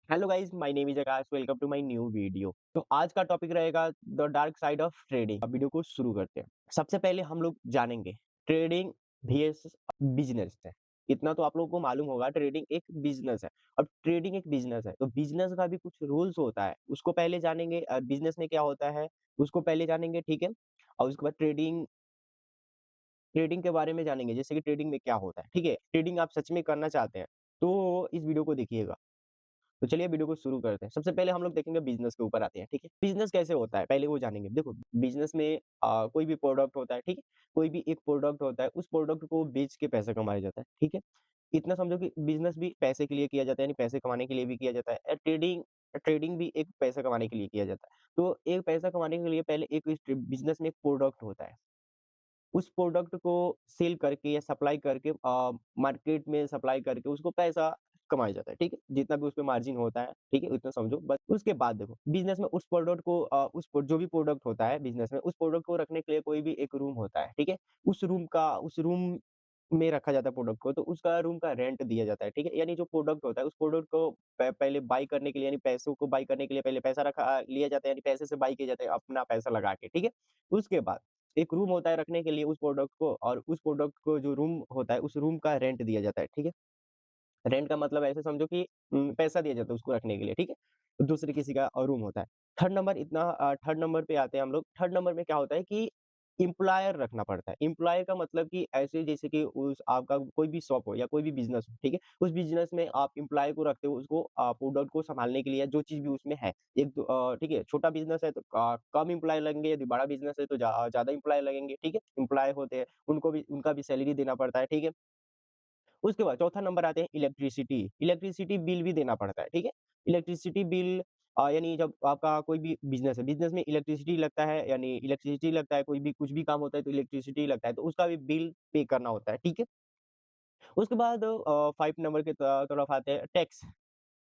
Hello guys, my name is Akash. Welcome to my new video. तो आज का topic रहेगा the dark side of trading. अब video को शुरू करते हैं। सबसे पहले हम लोग जानेंगे ट्रेडिंग vs बिजनेस है। इतना तो आप लोगों को मालूम होगा, ट्रेडिंग एक बिजनेस है। अब ट्रेडिंग एक बिजनेस है तो बिजनेस का भी कुछ रूल्स होता है, उसको पहले जानेंगे। बिजनेस में क्या होता है उसको पहले जानेंगे, ठीक है। और उसके बाद ट्रेडिंग ट्रेडिंग के बारे में जानेंगे, जैसे कि ट्रेडिंग में क्या होता है, ठीक है। ट्रेडिंग आप सच में करना चाहते हैं तो इस वीडियो को देखिएगा। तो चलिए वीडियो को शुरू करते हैं। सबसे पहले हम लोग देखेंगे, बिज़नेस के ऊपर आते हैं, ठीक है। बिज़नेस कैसे होता है पहले वो जानेंगे। देखो, बिज़नेस में कोई भी प्रोडक्ट होता है, ठीक है। कोई भी एक प्रोडक्ट होता है, उस प्रोडक्ट को बेच के पैसा कमाया जाता है, ठीक है। इतना समझो कि बिज़नेस भी पैसे के लिए किया जाता है, यानी पैसे कमाने के लिए भी किया जाता है। ट्रेडिंग ट्रेडिंग भी एक पैसा कमाने के लिए किया जाता है। तो एक पैसा कमाने के लिए पहले एक इस बिज़नेस में एक प्रोडक्ट होता है। उस प्रोडक्ट को सेल करके या सप्लाई करके मार्केट में सप्लाई करके उसको पैसा कमाया जाता है, ठीक है? जितना भी उसपे मार्जिन होता है, ठीक है? उतना समझो बस। उसके बाद देखो, बिज़नेस में उस प्रोडक्ट को जो भी प्रोडक्ट होता है बिज़नेस में, उस प्रोडक्ट को रखने के लिए कोई भी एक रूम होता है, ठीक है? उस रूम में रखा जाता है प्रोडक्ट को, तो उसका रूम का रेंट दिया जाता है, ठीक है? यानी जो प्रोडक्ट होता है, उस प्रोडक्ट को पहले बाय करने के लिए, यानी पैसों को बाय करने के लिए पहले पैसा लिया जाता है, यानी पैसे से बाय किया जाता है अपना पैसा लगा के, ठीक है? उसके बाद एक रूम होता है रखने के लिए उस प्रोडक्ट को, और उस प्रोडक्ट को जो रूम होता है, उस रूम का रेंट दिया जाता है, ठीक है? रेंट का मतलब ऐसे समझो कि पैसा दिया जाता है उसको रखने के लिए, ठीक है? दूसरे किसी का रूम होता है। थर्ड नंबर पे आते हैं हम लोग। थर्ड नंबर में क्या होता है कि एम्प्लॉयर रखना पड़ता है। एम्प्लॉयर का मतलब कि ऐसे जैसे कि उस आपका कोई भी शॉप हो या कोई भी बिज़नेस हो, ठीक है? उस बिज़नेस में आप एम्प्लॉयी को रखते हो, उसको प्रोडक्ट को सँभालने के लिए, जो चीज़ भी उसमें है। ठीक है? छोटा बिज़नेस है तो कम एम्प्लॉयी लगेंगे, यदि बड़ा बिज़नेस है तो ज़्यादा एम्प्लॉयी लगेंगे, ठीक है? एम्प्लॉयी होते हैं, उनका भी सैलरी देना पड़ता है, ठीक है? उसके बाद चौथा नंबर आते हैं इलेक्ट्रिसिटी। इलेक्ट्रिसिटी बिल भी देना पड़ता है, ठीक है? इलेक्ट्रिसिटी बिल यानी जब आपका कोई भी बिज़नेस है, बिज़नेस में इलेक्ट्रिसिटी लगता है, यानी इलेक्ट्रिसिटी लगता है, कोई भी कुछ भी काम होता है तो इलेक्ट्रिसिटी लगता है, तो उसका भी बिल पे करना होता है, ठीक है? उसके बाद 5 नंबर की तरफ आते हैं टैक्स।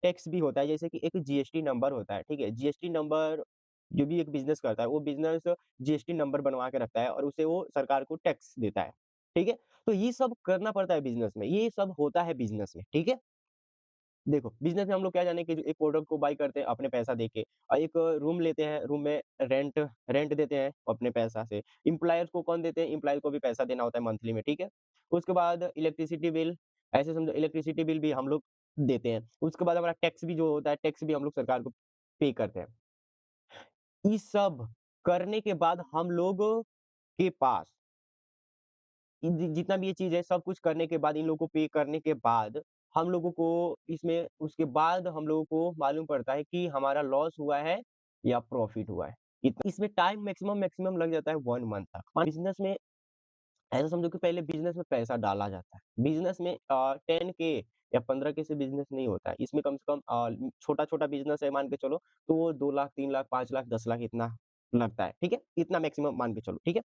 टैक्स भी होता है, जैसे कि एक जीएसटी नंबर होता है, ठीक है? जीएसटी नंबर जो भी एक बिज़नेस करता है, वो बिज़नेस जीएसटी नंबर बनवा के रखता है और उसे वो सरकार को टैक्स देता है, ठीक है? तो ये सब करना पड़ता है बिज़नेस में, ये सब होता है बिज़नेस में, ठीक है? देखो, बिज़नेस में हम लोग क्या जाने कि जो एक प्रोडक्ट को बाय करते हैं अपने पैसा देके, और एक रूम लेते हैं, रूम में रेंट रेंट देते हैं अपने पैसा से। एम्प्लॉयर्स को कौन देते हैं? एम्प्लॉयी को भी पैसा देना होता है मंथली में, ठीक है? उसके बाद इलेक्ट्रिसिटी बिल, ऐसे समझो इलेक्ट्रिसिटी बिल भी हम लोग देते हैं। उसके बाद हमारा टैक्स भी जो होता है, टैक्स भी हम लोग सरकार को पे करते हैं। ये सब करने के बाद हम लोग के पास जितना भी ये चीज़ है, सब कुछ करने के बाद, इन लोगों को पे करने के बाद, हम लोगों को इसमें उसके बाद हम लोगों को मालूम पड़ता है कि हमारा लॉस हुआ है या प्रॉफिट हुआ है। इसमें टाइम मैक्सिमम मैक्सिमम लग जाता है 1 मंथ तक। बिज़नेस में ऐसा समझो कि पहले बिज़नेस में पैसा डाला जाता है। बिज़नेस में 10 के या 15 के से बिज़नेस नहीं होता है। इसमें कम से कम छोटा-छोटा बिज़नेस है मान के चलो, तो वो 2 लाख, 3 लाख, 5 लाख, 10 लाख इतना लगता है, ठीक है? इतना मैक्सिमम मान के चलो, ठीक है?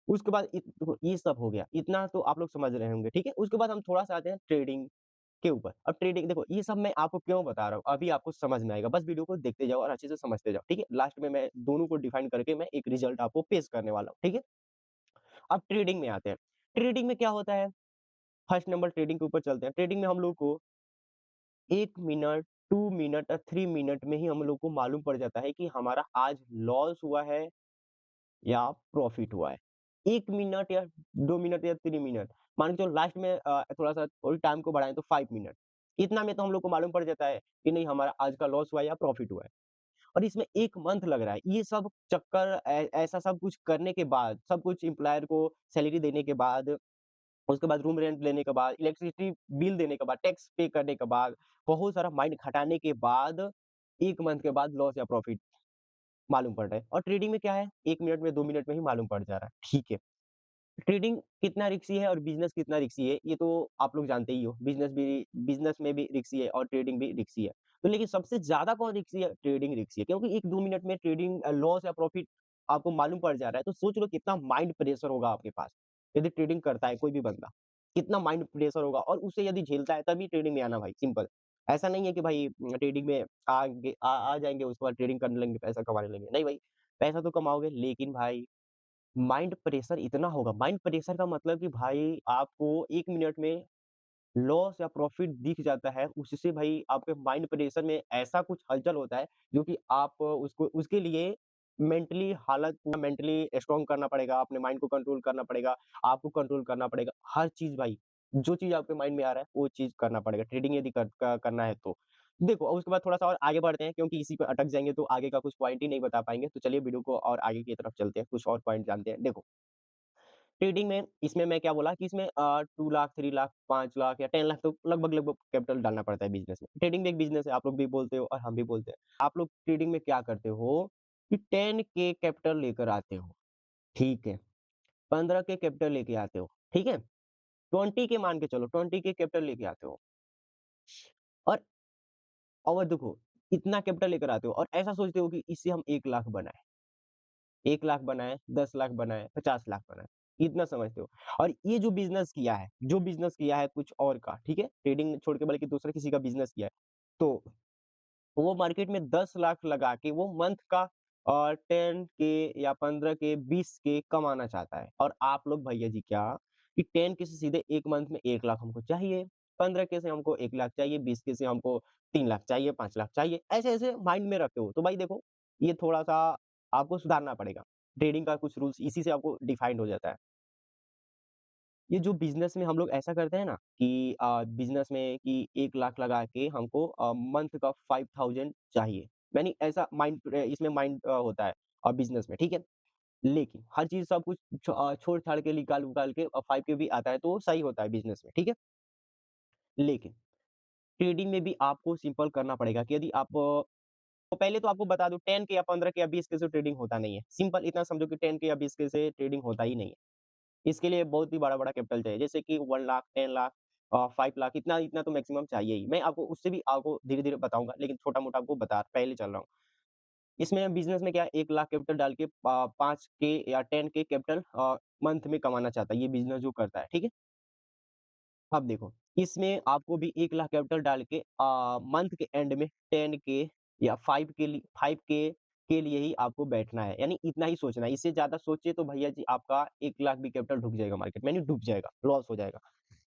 उसके बाद देखो ये सब हो गया, इतना तो आप लोग समझ रहे होंगे, ठीक है? उसके बाद हम थोड़ा-सा आते हैं ट्रेडिंग के ऊपर। अब ट्रेडिंग देखो, ये सब मैं आपको क्यों बता रहा हूँ, अभी आपको समझ में आएगा। बस वीडियो को देखते जाओ और अच्छे से समझते जाओ, ठीक है? लास्ट में मैं दोनों को डिफाइन करके मैं एक रिजल्ट आपको पेश करने वाला हूँ, ठीक है? अब ट्रेडिंग में आते हैं। ट्रेडिंग में क्या होता है? फर्स्ट नंबर ट्रेडिंग के ऊपर चलते हैं। ट्रेडिंग में हम लोग को 1 मिनट, 2 मिनट और 3 मिनट में ही हम लोग को मालूम पड़ जाता है कि हमारा आज लॉस हुआ है या प्रॉफिट हुआ है। 1 मिनट या 2 मिनट या 3 मिनट, मान के चलो लास्ट में थोड़ा-सा और टाइम को बढ़ाएँ तो 5 मिनट। इतना में तो हम लोग को मालूम पड़ जाता है कि नहीं हमारा आज का लॉस हुआ है या प्रॉफिट हुआ है। और इसमें 1 मंथ लग रहा है। ये सब चक्कर ऐसा सब कुछ करने के बाद, सब कुछ एम्प्लॉयर को सैलरी देने के बाद, उसके बाद रूम रेंट लेने के बाद, इलेक्ट्रिसिटी बिल देने के बाद, टैक्स पे करने के बाद, बहुत सारा माइंड खटाने के बाद, 1 मंथ के बाद लॉस या प्रॉफिट मालूम पड़ रहा है। और ट्रेडिंग में क्या है, 1 मिनट में 2 मिनट में ही मालूम पड़ जा रहा है, ठीक है। ट्रेडिंग कितना रिस्की है और बिज़नेस कितना रिस्की है, ये तो आप लोग जानते ही हो। बिज़नेस में भी रिस्की है और ट्रेडिंग भी रिस्की है। तो लेकिन सबसे ज़्यादा कौन रिस्की है? ट्रेडिंग रिस्की है, क्योंकि 1-2 मिनट में ट्रेडिंग लॉस या प्रॉफिट आपको मालूम पड़ जा रहा है, तो सोच लो कितना माइंड प्रेशर होगा आपके पास, यदि ट्रेडिंग करता है कोई भी बंदा। कितना माइंड प्रेशर होगा, और उसे यदि झेलता है तभी ट्रेडिंग में आना भाई, सिंपल। ऐसा नहीं है कि भाई ट्रेडिंग में आ जाएँगे, उसके बाद ट्रेडिंग करने लगेंगे, पैसा कमाने लगेंगे। नहीं भाई, पैसा तो कमाओगे, लेकिन भाई माइंड प्रेशर इतना होगा, माइंड प्रेशर का मतलब कि भाई आपको 1 मिनट में लॉस या प्रॉफिट दिख जाता है, उससे भाई आपके माइंड प्रेशर में ऐसा कुछ हलचल होता है, जो कि आप उसको उसके लिए मेंटली हालत पूरा मेंटली स्ट्रॉन्ग करना पड़ेगा, अपने माइंड को कंट्रोल करना पड़ेगा, आपको कंट्रोल करना पड़ेगा, हर चीज़ भाई, जो चीज़ आपके माइंड में आ रहा है, वो चीज़ करना पड़ेगा, ट्रेडिंग यदि करना है तो। देखो और उसके बाद थोड़ा-सा और आगे बढ़ते हैं क्योंकि इसी पे अटक जाएँगे तो आगे का कुछ पॉइंट ही नहीं बता पाएँगे, तो चलिए वीडियो को और आगे की तरफ चलते हैं, कुछ और पॉइंट जानते हैं। देखो ट्रेडिंग में इसमें मैं क्या बोला कि इसमें 2 लाख, 3 लाख, 5 लाख या 10 लाख तो लगभग-लगभग कैपिटल डालना पड़ता है बिज़नेस में। ट्रेडिंग भी एक बिज़नेस है, आप लोग भी बोलते हो और हम भी बोलते हैं। आप लोग ट्रेडिंग में क्या करते हो कि 10 के कैपिटल लेकर आते हो, ठीक है। 15 के कैपिटल लेके आते हो, ठीक है। 20 के मान के चलो, 20 के कैपिटल लेके आते हो और देखो इतना कैपिटल लेकर आते हो और ऐसा सोचते हो कि इससे हम 1 लाख बनाएँ। 1 लाख बनाएँ, 10 लाख बनाएँ, 50 लाख बनाएँ, इतना समझते हो। और ये जो बिज़नेस किया है कुछ और का, ठीक है? ट्रेडिंग छोड़ के बल्कि दूसरा किसी का बिज़नेस किया है, तो वो मार्केट में 10 लाख लगा के वो मंथ का 10 के या 15 के, 20 के कमाना चाहता है। और आप लोग भैया जी क्या कि 10 के से सीधे 1 मंथ में 1 लाख हमको चाहिए, 15 के से हमको 1 लाख चाहिए, 20 के से हमको 3 लाख चाहिए, 5 लाख चाहिए, ऐसे-ऐसे माइंड में रखते हो। तो भाई देखो, ये थोड़ा-सा आपको सुधारना पड़ेगा। ट्रेडिंग का कुछ रूल्स इसी से आपको डिफाइंड हो जाता है। ये जो बिज़नेस में हम लोग ऐसा करते हैं ना कि बिज़नेस में कि 1 लाख लगा के हमको मंथ का 5000 चाहिए। यानी ऐसा इसमें माइंड होता है बिज़नेस में, ठीक है? लेकिन हर चीज़ सब कुछ छोड़-छाड़ के निकाल-वुकाल के 5 के भी आता है तो सही होता है बिज़नेस में, ठीक है? लेकिन ट्रेडिंग में भी आपको सिंपल करना पड़ेगा कि यदि आप तो पहले तो आपको बता दूँ 10 के या 15 के या 20 के से ट्रेडिंग होता नहीं है। सिंपल इतना समझो कि 10 के या 20 के से ट्रेडिंग होता ही नहीं है। इसके लिए बहुत ही बड़ा-बड़ा कैपिटल चाहिए, जैसे कि 1 लाख, 10 लाख 5 लाख इतना इतना तो मैक्सिमम चाहिए ही। मैं आपको उससे भी आपको धीरे-धीरे बताऊँगा, लेकिन छोटा-मोटा आपको पहले चल रहा हूँ। इसमें बिज़नेस में क्या है 1 लाख कैपिटल डाल के 5 के या 10 के कैपिटल मंथ में कमाना चाहता है, ये बिज़नेस जो करता है, ठीक है? अब देखो, इसमें आपको भी 1 लाख कैपिटल डाल के मंथ के एंड में 10 के या 5 के लिए ही आपको बैठना है, यानी इतना ही सोचना है। इससे ज़्यादा सोचे तो भैया जी आपका 1 लाख भी कैपिटल डूब जाएगा मार्केट में, यानी डूब जाएगा, लॉस हो जाएगा,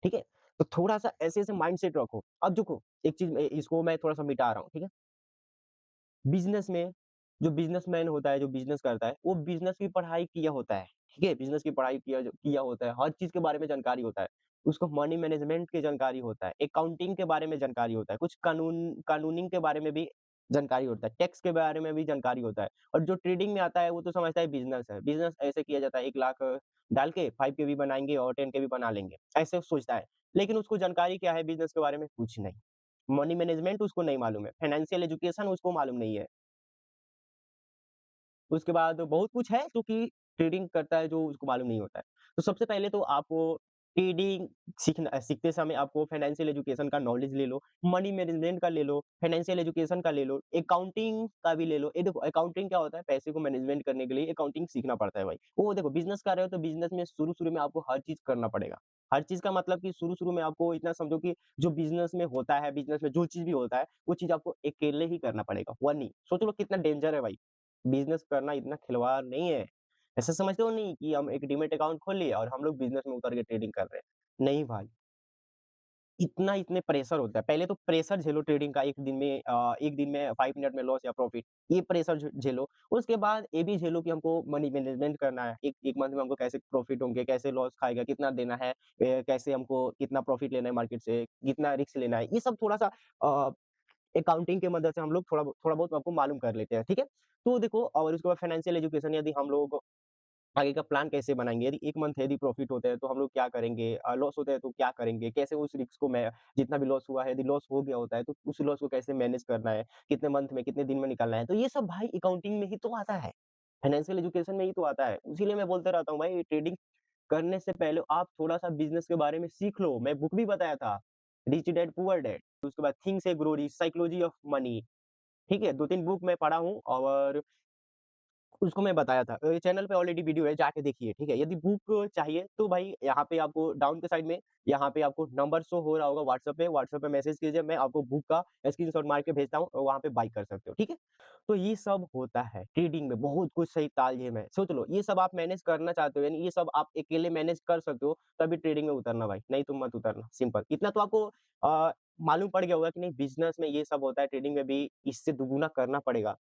ठीक है? तो थोड़ा-सा ऐसे-ऐसे माइंडसेट रखो। अब देखो, एक चीज़ इसको मैं थोड़ा-सा मिटा रहा हूँ, ठीक है? बिज़नेस में जो बिज़नेसमैन होता है, जो बिज़नेस करता है, वो बिज़नेस की पढ़ाई किया होता है, ठीक है? बिज़नेस की पढ़ाई किया होता है, हर चीज़ के बारे में जानकारी होता है। उसको मनी मैनेजमेंट की जानकारी होता है, अकाउंटिंग के बारे में जानकारी होता है, कुछ कानूनिंग के बारे में भी जानकारी होता है, टैक्स के बारे में भी जानकारी होता है। और जो ट्रेडिंग में आता है, वो तो समझता है बिज़नेस है। बिज़नेस ऐसे किया जाता है 1 लाख डाल के 5 के भी बनाएँगे और 10 के भी बना लेंगे, ऐसे सोचता है। लेकिन उसको जानकारी क्या है बिज़नेस के बारे में? कुछ नहीं। मनी मैनेजमेंट उसको नहीं मालूम है, फाइनेंशियल एजुकेशन उसको मालूम नहीं है। उसके बाद बहुत कुछ है जो कि ट्रेडिंग करता है जो उसको मालूम नहीं होता है। तो सबसे पहले तो आपको ट्रेडिंग सीखते समय आपको फाइनेंशियल एजुकेशन का नॉलेज ले लो, मनी मैनेजमेंट का ले लो, फाइनेंशियल एजुकेशन का ले लो, अकाउंटिंग का भी ले लो। ये देखो अकाउंटिंग क्या होता है पैसे को मैनेजमेंट करने के लिए अकाउंटिंग सीखना पड़ता है भाई। वो देखो बिज़नेस कर रहे हो तो बिज़नेस में शुरू-शुरू में आपको हर चीज़ करना पड़ेगा। हर चीज़ का मतलब कि शुरू-शुरू में आपको इतना समझो कि जो बिज़नेस में होता है, बिज़नेस में जो चीज़ भी होता है, वो चीज़ आपको अकेले ही करना पड़ेगा, वन ही। सोच लो कितना डेंजर है भाई। बिज़नेस करना इतना खिलवाड़ नहीं है। ऐसा समझते हो नहीं कि हम एक डीमैट अकाउंट खोल लिए और हम लोग बिज़नेस में उतर के ट्रेडिंग कर रहे हैं। नहीं भाई, इतने प्रेशर होता है। पहले तो प्रेशर झेलो ट्रेडिंग का 1 दिन में 5 मिनट में लॉस या प्रॉफिट, ये प्रेशर झेलो। उसके बाद ये भी झेलो कि हमको मनी मैनेजमेंट करना है। एक मंथ में हमको कैसे प्रॉफिट होंगे, कैसे लॉस खाएगा, कितना देना है, कैसे हमको कितना प्रॉफिट लेना है मार्केट से, कितना रिस्क लेना है। ये सब थोड़ा-सा अ अकाउंटिंग की मदद से हम लोग थोड़ा बहुत आपको मालूम कर लेते हैं, ठीक है? तो देखो और उसके बाद फाइनेंशियल एजुकेशन यदि हम लोग आगे का प्लान कैसे बनाएँगे? यदि 1 मंथ यदि प्रॉफिट होता है तो हम लोग क्या करेंगे? लॉस होता है तो क्या करेंगे? कैसे उस रिस्क को मैं जितना भी लॉस हुआ है, यदि लॉस हो गया होता है तो उस लॉस को कैसे मैनेज करना है? कितने मंथ में, कितने दिन में निकालना है? तो ये सब भाई अकाउंटिंग में ही तो आता है। फाइनेंशियल एजुकेशन में ही तो आता है। इसीलिए मैं बोलते रहता हूँ भाई ट्रेडिंग करने से पहले आप थोड़ा-सा बिज़नेस के बारे में सीख लो। मैं बुक भी बताया था, रिच डैड पुअर डैड। उसके बाद थिंक से grow rich, psychology of money. ठीक है? 2-3 बुक मैं पढ़ा हूँ और उसको मैं बताया था। चैनल पे ऑलरेडी वीडियो है, जाके देखिए, ठीक है? यदि बुक चाहिए तो भाई यहाँ पे आपको डाउन के साइड में यहाँ पे आपको नंबर शो हो रहा होगा व्हाट्सएप पे मैसेज कीजिए, मैं आपको बुक का स्क्रीनशॉट मार के भेजता हूँ और वहाँ पे बाय कर सकते हो, ठीक है? तो ये सब होता है ट्रेडिंग में, बहुत कुछ सही तालझेल है। सोच लो, ये सब आप मैनेज करना चाहते हो, यानी ये सब आप अकेले मैनेज कर सकते हो, तभी ट्रेडिंग में उतरना भाई, नहीं तो मत उतरना, सिंपल। इतना तो आपको मालूम पड़ गया होगा कि नहीं बिज़नेस में ये सब होता है, ट्रेडिंग में भी इससे दुगुना करना पड़ेगा।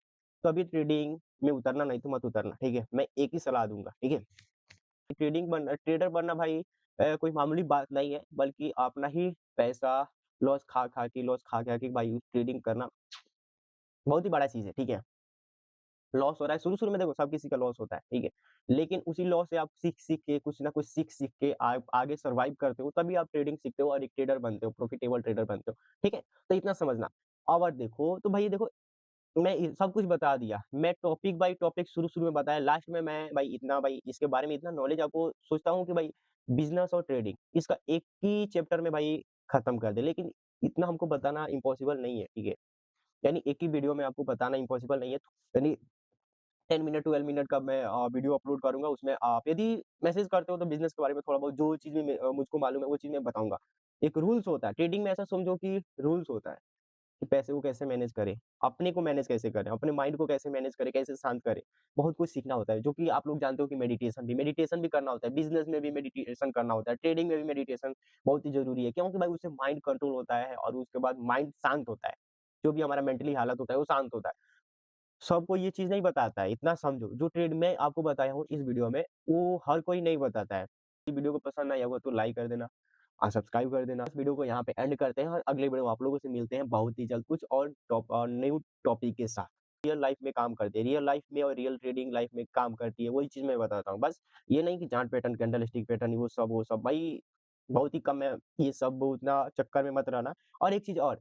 तभी ट्रेडिंग में उतरना, नहीं तो मत उतरना, ठीक है? मैं एक ही सलाह दूँगा, ठीक है? ट्रेडर बनना भाई कोई मामूली बात नहीं है, बल्कि अपना ही पैसा लॉस खा-खा के भाई ट्रेडिंग करना बहुत ही बड़ा चीज़ है, ठीक है? लॉस हो रहा है, शुरू-शुरू में देखो सब किसी का लॉस होता है, ठीक है? लेकिन उसी लॉस से आप सीख-सीख के कुछ ना कुछ सीख-सीख के आप आगे सर्वाइव करते हो, तभी आप ट्रेडिंग सीखते हो और एक ट्रेडर बनते हो, प्रॉफिटेबल ट्रेडर बनते हो, ठीक है? तो इतना समझना। और देखो, तो भाई देखो मैं सब कुछ बता दिया। मैं टॉपिक बाय टॉपिक शुरू-शुरू में बताया, लास्ट में मैं भाई इसके बारे में इतना नॉलेज आपको सोचता हूँ कि भाई बिज़नेस और ट्रेडिंग इसका एक ही चैप्टर में भाई खत्म कर दें, लेकिन इतना हमको बताना इम्पॉसिबल नहीं है, ठीक है? यानी एक ही वीडियो में आपको बताना इम्पॉसिबल नहीं है। यानी 10 मिनट 12 मिनट का मैं वीडियो अपलोड करूँगा, उसमें आप यदि मैसेज करते हो तो बिज़नेस के बारे में थोड़ा बहुत जो चीज़ भी मुझको मालूम है वो चीज़ मैं बताऊँगा। एक रूल्स होता है, ट्रेडिंग में ऐसा समझो कि रूल्स होता है। कि पैसे को कैसे मैनेज करें, अपने को मैनेज कैसे करें, अपने माइंड को कैसे मैनेज करें, कैसे शांत करें। बहुत कुछ सीखना होता है, जो कि आप लोग जानते हो कि मेडिटेशन भी करना होता है, बिज़नेस में भी मेडिटेशन करना होता है, ट्रेडिंग में भी मेडिटेशन बहुत ही ज़रूरी है। क्योंकि भाई उससे माइंड कंट्रोल होता है और उसके बाद माइंड शांत होता है। जो भी हमारा मेंटली हालत होता है, वो शांत होता है। सबको ये चीज़ नहीं बताता है, इतना समझो। जो ट्रेड मैं आपको बताया हूँ इस वीडियो में, वो हर कोई नहीं बताता है। वीडियो को पसंद आया होगा तो लाइक कर देना और सब्सक्राइब कर देना। इस वीडियो को यहाँ पे एंड करते हैं और अगले वीडियो में आप लोगों से मिलते हैं बहुत ही जल्द कुछ और न्यू टॉपिक के साथ। रियल लाइफ में काम करती है, रियल लाइफ में और रियल ट्रेडिंग लाइफ में काम करती है, वही चीज़ मैं बताता हूँ। बस ये नहीं कि चार्ट पैटर्न, कैंडलस्टिक पैटर्न वो सब भाई बहुत ही कम है, ये सब उतना चक्कर में मत रहना। और एक चीज़ और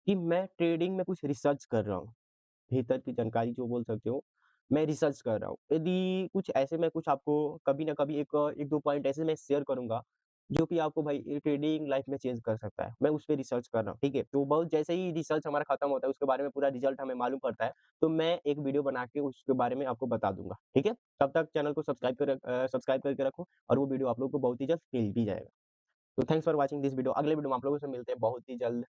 कि मैं ट्रेडिंग में कुछ रिसर्च कर रहा हूँ। भीतर की जानकारी जो बोल सकते हो, मैं रिसर्च कर रहा हूँ। यदि कुछ ऐसे मैं कुछ आपको कभी न कभी एक 1-2 पॉइंट ऐसे मैं शेयर करूँगा, जो कि आपको भाई ट्रेडिंग लाइफ में चेंज कर सकता है। मैं उस पे रिसर्च कर रहा हूँ, ठीक है? तो बहुत जैसे ही रिसर्च हमारा खत्म होता है, उसके बारे में पूरा रिजल्ट हमें मालूम पड़ता है, तो मैं एक वीडियो बना के उसके बारे में आपको बता दूँगा, ठीक है? तब तक चैनल को सब्सक्राइब करके रखो और वो वीडियो आप लोग को बहुत ही जल्द मिल भी जाएगा। तो thanks for watching this video. अगले वीडियो में आप लोगों से मिलते हैं बहुत ही जल्द।